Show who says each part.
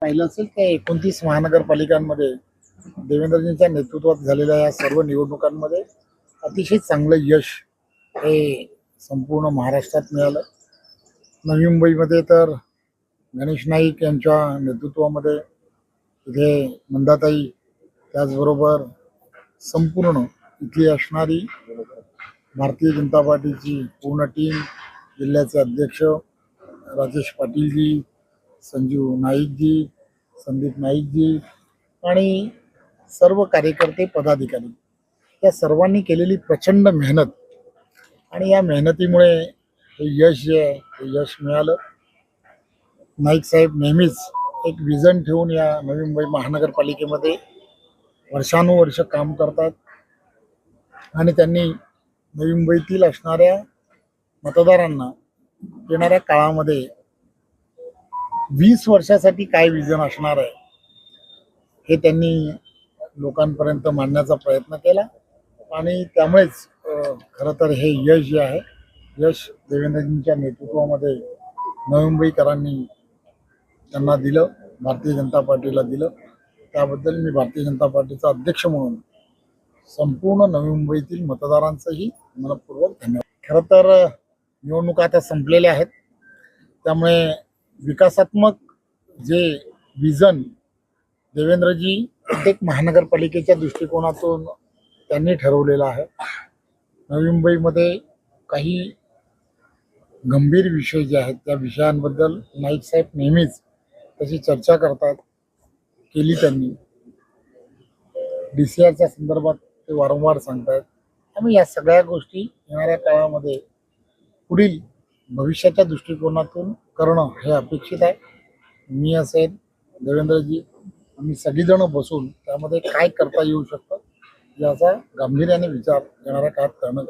Speaker 1: पाहिलं असेल त्या 29 महानगरपालिकांमध्ये देवेंद्रजींच्या नेतृत्वात झालेल्या या सर्व निवडणुकांमध्ये अतिशय चांगलं यश हे संपूर्ण महाराष्ट्रात मिळालं. नवी मुंबईमध्ये तर गणेश नाईक यांच्या नेतृत्वामध्ये इथे मंदाताई, त्याचबरोबर संपूर्ण इथली असणारी भारतीय जनता पार्टीची पूर्ण टीम, जिल्ह्याचे अध्यक्ष राजेश पाटीलजी, संजीव नाईकजी, संदीप नाईकजी आणि सर्व कार्यकर्ते पदाधिकारी या सर्वांनी केलेली प्रचंड मेहनत आणि या मेहनतीमुळे हे यश जे आहे हे यश मिळालं. नाईक साहेब नेहमीच एक विजन ठेवून या नवी मुंबई महानगरपालिकेमध्ये वर्षानुवर्ष काम करतात आणि त्यांनी नवी मुंबईतील असणाऱ्या मतदारांना येणाऱ्या काळामध्ये 20 वर्षासाठी काय विजन असणार आहे हे त्यांनी लोकांपर्यंत मांडण्याचा प्रयत्न केला आणि त्यामुळेच खरं तर हे यश जे आहे यश देवेंद्रजींच्या नेतृत्वामध्ये नवी मुंबईकरांनी त्यांना दिलं, भारतीय जनता पार्टीला दिलं. त्याबद्दल मी भारतीय जनता पार्टीचा अध्यक्ष म्हणून संपूर्ण नवी मुंबईतील मतदारांचंही मनपूर्वक धन्यवाद. खरं तर निवडणुका आता संपलेल्या आहेत, त्यामुळे विकासात्मक जे विजन देवेंद्रजी प्रत्येक महानगरपालिकेच्या दृष्टिकोनातून त्यांनी ठरवलेलं आहे. नवी मुंबईमध्ये काही गंभीर विषय जे आहेत त्या विषयांबद्दल नाईक साहेब नेहमीच त्याची चर्चा करतात, केली त्यांनी. DCRच्या संदर्भात ते वारंवार सांगतात. त्यामुळे या सगळ्या गोष्टी येणाऱ्या काळामध्ये पुढील भविष्याच्या दृष्टिकोनातून करणं हे अपेक्षित आहे. मी असेल, देवेंद्रजी, आम्ही सगळीजण बसून त्यामध्ये काय करता येऊ शकतं याचा गांभीर्याने विचार येणाऱ्या काळात करणं